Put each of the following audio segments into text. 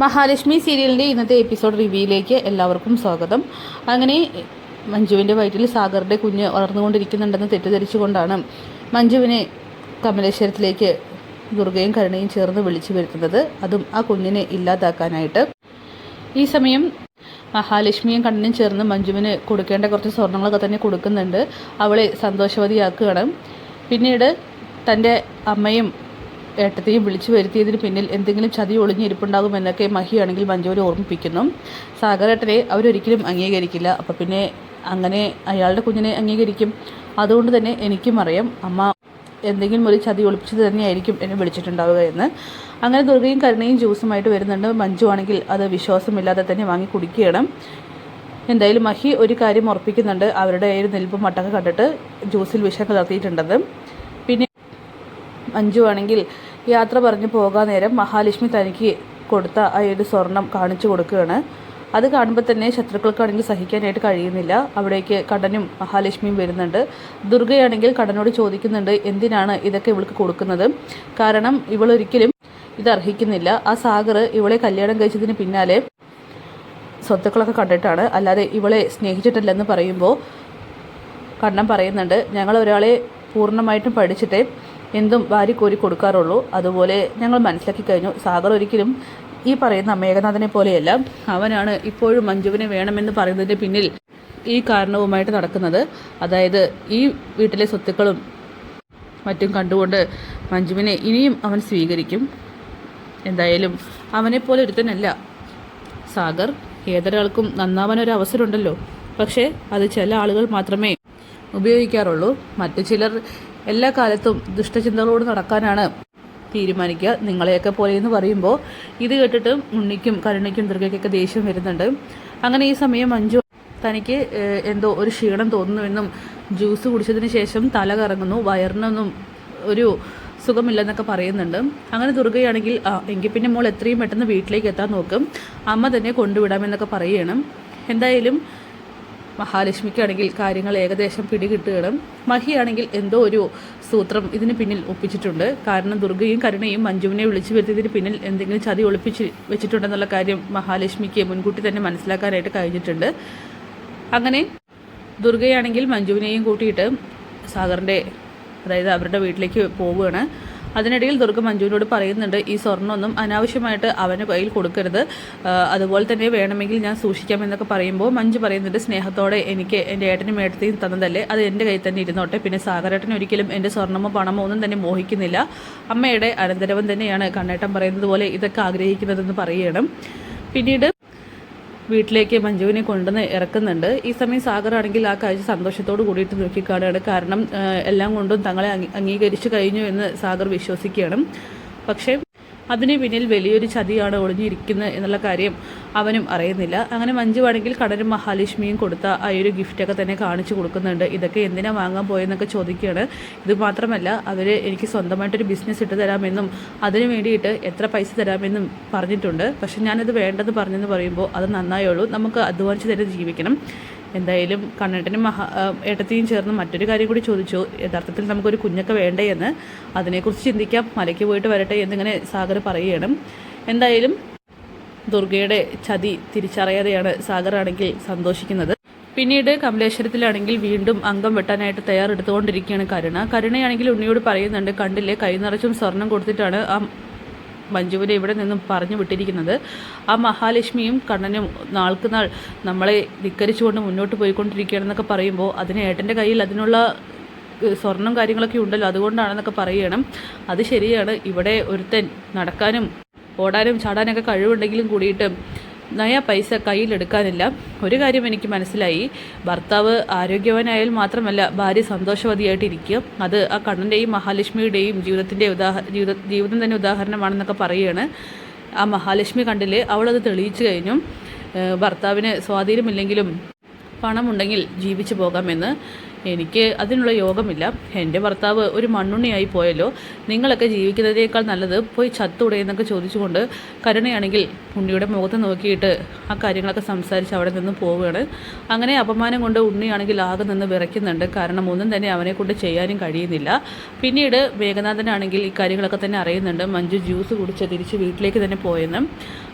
മഹാലക്ഷ്മി സീരിയലിൻ്റെ ഇന്നത്തെ എപ്പിസോഡ് റിവ്യൂയിലേക്ക് എല്ലാവർക്കും സ്വാഗതം. അങ്ങനെ മഞ്ജുവിൻ്റെ വയറ്റിൽ സാഗറിൻ്റെ കുഞ്ഞ് വളർന്നുകൊണ്ടിരിക്കുന്നുണ്ടെന്ന് തെറ്റിദ്ധരിച്ചുകൊണ്ടാണ് മഞ്ജുവിനെ കമലേശ്വരത്തിലേക്ക് ദുർഗയും കരുണയും ചേർന്ന് വിളിച്ചു വരുത്തുന്നത്, അതും ആ കുഞ്ഞിനെ ഇല്ലാതാക്കാനായിട്ട്. ഈ സമയം മഹാലക്ഷ്മിയും കണ്ണനും ചേർന്ന് മഞ്ജുവിന് കൊടുക്കേണ്ട കുറച്ച് സ്വർണ്ണങ്ങളൊക്കെ തന്നെ കൊടുക്കുന്നുണ്ട്. അവളെ സന്തോഷവതിയാക്കുകയാണ്. പിന്നീട് തൻ്റെ അമ്മയും ഏട്ടത്തെയും വിളിച്ചു വരുത്തിയതിന് പിന്നിൽ എന്തെങ്കിലും ചതി ഒളിഞ്ഞിരിപ്പുണ്ടാകുമെന്നൊക്കെ മഹിയാണെങ്കിൽ മഞ്ജുവിനെ ഓർമ്മിപ്പിക്കുന്നു. സാഗരേട്ടനെ അവരൊരിക്കലും അംഗീകരിക്കില്ല. അപ്പം പിന്നെ അങ്ങനെ അയാളുടെ കുഞ്ഞിനെ അംഗീകരിക്കും. അതുകൊണ്ട് തന്നെ എനിക്കും അറിയാം അമ്മ എന്തെങ്കിലും ഒരു ചതി ഒളിപ്പിച്ചത് തന്നെയായിരിക്കും എന്നെ വിളിച്ചിട്ടുണ്ടാവുക എന്ന്. അങ്ങനെ ദുർഗയും കരുണയും ജ്യൂസുമായിട്ട് വരുന്നുണ്ട്. മഞ്ജു ആണെങ്കിൽ അത് വിശ്വാസമില്ലാതെ തന്നെ വാങ്ങി കുടിക്കുകയാണ്. എന്തായാലും മഹി ഒരു കാര്യം ഉറപ്പിക്കുന്നുണ്ട്, അവരുടെ ഒരു നെൽപ്പും മട്ടൊക്കെ കണ്ടിട്ട് ജ്യൂസിൽ വിഷം കലർത്തിയിട്ടുണ്ടെന്ന്. പിന്നെ മഞ്ജു ആണെങ്കിൽ യാത്ര പറഞ്ഞ് പോകാൻ നേരം മഹാലക്ഷ്മി തനിക്ക് കൊടുത്ത ആ ഒരു സ്വർണം കാണിച്ചു കൊടുക്കുകയാണ്. അത് കാണുമ്പോൾ തന്നെ ശത്രുക്കൾക്കാണെങ്കിൽ സഹിക്കാനായിട്ട് കഴിയുന്നില്ല. അവിടേക്ക് കടനും മഹാലക്ഷ്മിയും വരുന്നുണ്ട്. ദുർഗയാണെങ്കിൽ കടനോട് ചോദിക്കുന്നുണ്ട് എന്തിനാണ് ഇതൊക്കെ ഇവൾക്ക് കൊടുക്കുന്നത്, കാരണം ഇവളൊരിക്കലും ഇത് അർഹിക്കുന്നില്ല. ആ സാഗർ ഇവളെ കല്യാണം കഴിച്ചതിന് പിന്നാലെ സ്വത്തുക്കളൊക്കെ കണ്ടിട്ടാണ്, അല്ലാതെ ഇവളെ സ്നേഹിച്ചിട്ടില്ലെന്ന് പറയുമ്പോൾ കണ്ണൻ പറയുന്നുണ്ട്, ഞങ്ങൾ ഒരാളെ പൂർണ്ണമായിട്ടും പഠിച്ചിട്ടേ എന്തും വാരിക്കോരി കൊടുക്കാറുള്ളൂ. അതുപോലെ ഞങ്ങൾ മനസ്സിലാക്കി കഴിഞ്ഞു. സാഗർ ഒരിക്കലും ഈ പറയുന്ന മേഘനാഥനെ പോലെയല്ല. അവനാണ് ഇപ്പോഴും മഞ്ജുവിനെ വേണമെന്ന് പറയുന്നതിൻ്റെ പിന്നിൽ ഈ കാരണവുമായിട്ട് നടക്കുന്നത്. അതായത് ഈ വീട്ടിലെ സ്വത്തുക്കളും മറ്റും കണ്ടുകൊണ്ട് മഞ്ജുവിനെ ഇനിയും അവൻ സ്വീകരിക്കും. എന്തായാലും അവനെപ്പോലെ ഒരുത്തനല്ല സാഗർ. ഏതൊരാൾക്കും നന്നാവാനൊരു അവസരമുണ്ടല്ലോ, പക്ഷേ അത് ചില ആളുകൾ മാത്രമേ ഉപയോഗിക്കാറുള്ളൂ. മറ്റു ചിലർ എല്ലാ കാലത്തും ദുഷ്ടചിന്തകളോട് നടക്കാനാണ് തീരുമാനിക്കുക. നിങ്ങളെയൊക്കെ പോലെ എന്ന് പറയുമ്പോൾ ഇത് കേട്ടിട്ട് ഉണ്ണിക്കും കരുണയ്ക്കും ദുർഗയ്ക്കൊക്കെ ദേഷ്യം വരുന്നുണ്ട്. അങ്ങനെ ഈ സമയം മഞ്ജു തനിക്ക് എന്തോ ഒരു ക്ഷീണം തോന്നുന്നുവെന്നും ജ്യൂസ് കുടിച്ചതിന് ശേഷം തല കറങ്ങുന്നു, വയറിനൊന്നും ഒരു സുഖമില്ലെന്നൊക്കെ പറയുന്നുണ്ട്. അങ്ങനെ ദുർഗയാണെങ്കിൽ എങ്കിൽ പിന്നെ മോൾ എത്രയും പെട്ടെന്ന് വീട്ടിലേക്ക് എത്താൻ നോക്കും, അമ്മ തന്നെ കൊണ്ടുവിടാമെന്നൊക്കെ പറയുകയാണ്. എന്തായാലും മഹാലക്ഷ്മിക്കാണെങ്കിൽ കാര്യങ്ങൾ ഏകദേശം പിടികിട്ടുകയാണ്. മഹിയാണെങ്കിൽ എന്തോ ഒരു സൂത്രം ഇതിന് പിന്നിൽ ഒപ്പിച്ചിട്ടുണ്ട്. കാരണം ദുർഗയും കരുണയും മഞ്ജുവിനെ വിളിച്ചു വരുത്തിയതിന് പിന്നിൽ എന്തെങ്കിലും ചതി ഒളിപ്പിച്ച് വെച്ചിട്ടുണ്ടെന്നുള്ള കാര്യം മഹാലക്ഷ്മിക്ക് മുൻകൂട്ടി തന്നെ മനസ്സിലാക്കാനായിട്ട് കഴിഞ്ഞിട്ടുണ്ട്. അങ്ങനെ ദുർഗയാണെങ്കിൽ മഞ്ജുവിനെയും കൂട്ടിയിട്ട് സാഗറിൻ്റെ അതായത് അവരുടെ വീട്ടിലേക്ക് പോവുകയാണ്. അതിനിടയിൽ ദുർഗ മഞ്ജുവിനോട് പറയുന്നുണ്ട്, ഈ സ്വർണ്ണമൊന്നും അനാവശ്യമായിട്ട് അവന് കയ്യിൽ കൊടുക്കരുത്, അതുപോലെ തന്നെ വേണമെങ്കിൽ ഞാൻ സൂക്ഷിക്കാമെന്നൊക്കെ പറയുമ്പോൾ മഞ്ജു പറയുന്നുണ്ട്, സ്നേഹത്തോടെ എനിക്ക് എൻ്റെ ഏട്ടനും ഏട്ടത്തെയും തന്നതല്ലേ, അത് എൻ്റെ കയ്യിൽ തന്നെ ഇരുന്നോട്ടെ. പിന്നെ സാഗരേട്ടൻ ഒരിക്കലും എൻ്റെ സ്വർണ്ണമോ പണമോ ഒന്നും തന്നെ മോഹിക്കുന്നില്ല. അമ്മയുടെ അനന്തരവൻ തന്നെയാണ് കണ്ണേട്ടൻ പറയുന്നത് പോലെ ഇതൊക്കെ ആഗ്രഹിക്കുന്നതെന്ന് പറയണം. പിന്നീട് വീട്ടിലേക്ക് മഞ്ജുവിനെ കൊണ്ടുവന്ന് ഇറക്കുന്നുണ്ട്. ഈ സമയം സാഗറാണെങ്കിൽ ആ കാഴ്ച സന്തോഷത്തോട് കൂടിയിട്ട് നോക്കിക്കാണുകയാണ്. കാരണം എല്ലാം കൊണ്ടും തങ്ങളെ അംഗീകരിച്ചു കഴിഞ്ഞു എന്ന് സാഗർ വിശ്വസിക്കുകയാണ്. പക്ഷേ അതിന് പിന്നിൽ വലിയൊരു ചതിയാണ് ഒളിഞ്ഞിരിക്കുന്നത് എന്നുള്ള കാര്യം അവനും അറിയുന്നില്ല. അങ്ങനെ മഞ്ജു ആണെങ്കിൽ കടനും മഹാലക്ഷ്മിയും കൊടുത്ത ആ ഒരു ഗിഫ്റ്റൊക്കെ തന്നെ കാണിച്ചു കൊടുക്കുന്നുണ്ട്. ഇതൊക്കെ എന്തിനാ വാങ്ങാൻ പോയെന്നൊക്കെ ചോദിക്കുകയാണ്. ഇത് മാത്രമല്ല അവർ എനിക്ക് സ്വന്തമായിട്ടൊരു ബിസിനസ് ഇട്ട് തരാമെന്നും അതിന് വേണ്ടിയിട്ട് എത്ര പൈസ തരാമെന്നും പറഞ്ഞിട്ടുണ്ട്. പക്ഷെ ഞാനത് വേണ്ടെന്ന് പറഞ്ഞെന്ന് പറയുമ്പോൾ അത് നന്നായുള്ളൂ, നമുക്ക് അധ്വാനിച്ച് തന്നെ ജീവിക്കണം. എന്തായാലും കണ്ണേട്ടനും ഏട്ടത്തെയും ചേർന്ന് മറ്റൊരു കാര്യം കൂടി ചോദിച്ചു, യഥാർത്ഥത്തിൽ നമുക്കൊരു കുഞ്ഞൊക്കെ വേണ്ടേ എന്ന്. അതിനെക്കുറിച്ച് ചിന്തിക്കാം, മലയ്ക്ക് പോയിട്ട് വരട്ടെ എന്നിങ്ങനെ സാഗർ പറയുകയാണ്. എന്തായാലും ദുർഗയുടെ ചതി തിരിച്ചറിയാതെയാണ് സാഗറാണെങ്കിൽ സന്തോഷിക്കുന്നത്. പിന്നീട് കമലേശ്വരത്തിലാണെങ്കിൽ വീണ്ടും അംഗം വെട്ടാനായിട്ട് തയ്യാറെടുത്തുകൊണ്ടിരിക്കുകയാണ് കരുണയാണെങ്കിൽ ഉണ്ണിയോട് പറയുന്നുണ്ട്, കണ്ടില്ലേ കൈ നിറച്ചും സ്വർണം കൊടുത്തിട്ടാണ് ആ മഞ്ജുവിനെ ഇവിടെ നിന്നും പറഞ്ഞു വിട്ടിരിക്കുന്നത്. ആ മഹാലക്ഷ്മിയും കണ്ണനും നാൾക്ക് നാൾ നമ്മളെ ധിക്കരിച്ചുകൊണ്ട് മുന്നോട്ട് പോയിക്കൊണ്ടിരിക്കുകയാണെന്നൊക്കെ പറയുമ്പോൾ അതിന് ഏട്ടൻ്റെ കയ്യിൽ അതിനുള്ള സ്വർണം കാര്യങ്ങളൊക്കെ ഉണ്ടല്ലോ, അതുകൊണ്ടാണെന്നൊക്കെ പറയണം. അത് ശരിയാണ്, ഇവിടെ ഒരുത്തൻ നടക്കാനും ഓടാനും ചാടാനൊക്കെ കഴിവുണ്ടെങ്കിലും കൂടിയിട്ട് നയാ പൈസ കയ്യിലെടുക്കാനില്ല. ഒരു കാര്യം എനിക്ക് മനസ്സിലായി, ഭർത്താവ് ആരോഗ്യവാനായാൽ മാത്രമല്ല ഭാര്യ സന്തോഷവതിയായിട്ടിരിക്കുക. അത് ആ കണ്ണൻ്റെയും മഹാലക്ഷ്മിയുടെയും ജീവിതം തന്നെ ഉദാഹരണമാണെന്നൊക്കെ പറയുകയാണ്. ആ മഹാലക്ഷ്മി കണ്ടില്ലേ, അവളത് തെളിയിച്ചു കഴിഞ്ഞു. ഭർത്താവിന് സ്വാധീനമില്ലെങ്കിലും പണമുണ്ടെങ്കിൽ ജീവിച്ചു പോകാമെന്ന്. എനിക്ക് അതിനുള്ള യോഗമില്ല. എൻ്റെ ഭർത്താവ് ഒരു മണ്ണുണ്ണിയായി പോയല്ലോ, നിങ്ങളൊക്കെ ജീവിക്കുന്നതിനേക്കാൾ നല്ലത് പോയി ചത്തൂടെ എന്നൊക്കെ ചോദിച്ചുകൊണ്ട് കരുണയാണെങ്കിൽ ഉണ്ണിയുടെ മുഖത്ത് നോക്കിയിട്ട് ആ കാര്യങ്ങളൊക്കെ സംസാരിച്ച് അവിടെ നിന്ന് പോവുകയാണ്. അങ്ങനെ അപമാനം കൊണ്ട് ഉണ്ണിയാണെങ്കിൽ ആകെ നിന്ന് വിറയ്ക്കുന്നുണ്ട്. കാരണം ഒന്നും തന്നെ അവനെ കൊണ്ട് ചെയ്യാനും കഴിയുന്നില്ല. പിന്നീട് മേഘനാഥനാണെങ്കിൽ ഈ കാര്യങ്ങളൊക്കെ തന്നെ അറിയുന്നുണ്ട്. മഞ്ജു ജ്യൂസ് കുടിച്ച് തിരിച്ച് വീട്ടിലേക്ക് തന്നെ പോയെന്നും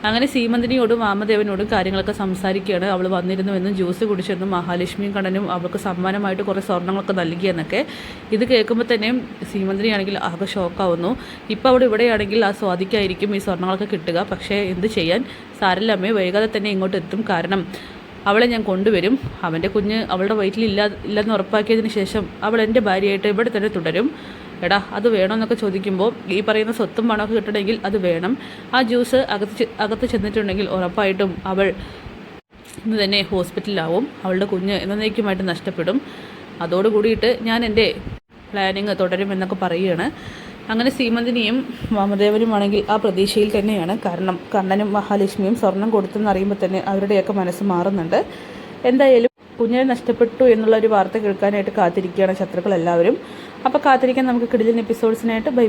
അങ്ങനെ സീമന്തിനിയോടും വാമദേവനോടും കാര്യങ്ങളൊക്കെ സംസാരിക്കുകയാണ്. അവൾ വന്നിരുന്നുവെന്നും ജ്യൂസ് കുടിച്ചെന്നും മഹാലക്ഷ്മിയും കണ്ണനും അവൾക്ക് സമ്മാനമായിട്ട് കുറേ സ്വർണ്ണങ്ങളൊക്കെ നൽകിയെന്നൊക്കെ. ഇത് കേൾക്കുമ്പോൾ തന്നെ സീമന്തിനിയാണെങ്കിൽ ആകെ ഷോക്കാവുന്നു. ഇപ്പോൾ അവിടെ ഇവിടെയാണെങ്കിൽ ആ സ്വാധിക്കായിരിക്കും ഈ സ്വർണ്ണങ്ങളൊക്കെ കിട്ടുക. പക്ഷേ എന്ത് ചെയ്യാൻ, സാരല്ലമ്മേ, വൈകാതെ തന്നെ ഇങ്ങോട്ട് എത്തും. കാരണം അവളെ ഞാൻ കൊണ്ടുവരും. അവൻ്റെ കുഞ്ഞ് അവളുടെ ഇല്ലെന്ന് ഉറപ്പാക്കിയതിന് ശേഷം അവൾ എൻ്റെ ഭാര്യയായിട്ട് ഇവിടെ തന്നെ തുടരും. എടാ അത് വേണമെന്നൊക്കെ ചോദിക്കുമ്പോൾ ഈ പറയുന്ന സ്വത്തും പണമൊക്കെ കിട്ടണമെങ്കിൽ അത് വേണം. ആ ജ്യൂസ് അകത്ത് ചെന്നിട്ടുണ്ടെങ്കിൽ ഉറപ്പായിട്ടും അവൾ ഇന്ന് തന്നെ ഹോസ്പിറ്റലിലാവും. അവളുടെ കുഞ്ഞ് എന്നേക്കുമായിട്ട് നഷ്ടപ്പെടും. അതോടുകൂടിയിട്ട് ഞാൻ എൻ്റെ പ്ലാനിങ് തുടരുമെന്നൊക്കെ പറയുകയാണ്. അങ്ങനെ സീമന്തിനിയും വാമദേവനുമാണെങ്കിൽ ആ പ്രതീക്ഷയിൽ തന്നെയാണ്. കാരണം കണ്ണനും മഹാലക്ഷ്മിയും സ്വർണം കൊടുത്തെന്ന് അറിയുമ്പോൾ തന്നെ അവരുടെയൊക്കെ മനസ്സ് മാറുന്നുണ്ട്. എന്തായാലും കുഞ്ഞിനെ നഷ്ടപ്പെട്ടു എന്നുള്ളൊരു വാർത്ത കേൾക്കാനായിട്ട് കാത്തിരിക്കുകയാണ് ശത്രുക്കളെല്ലാവരും. അപ്പോൾ കാത്തിരിക്കാൻ നമുക്ക് കിടിലൻ എപ്പിസോഡ്സിനായിട്ട് ബൈ.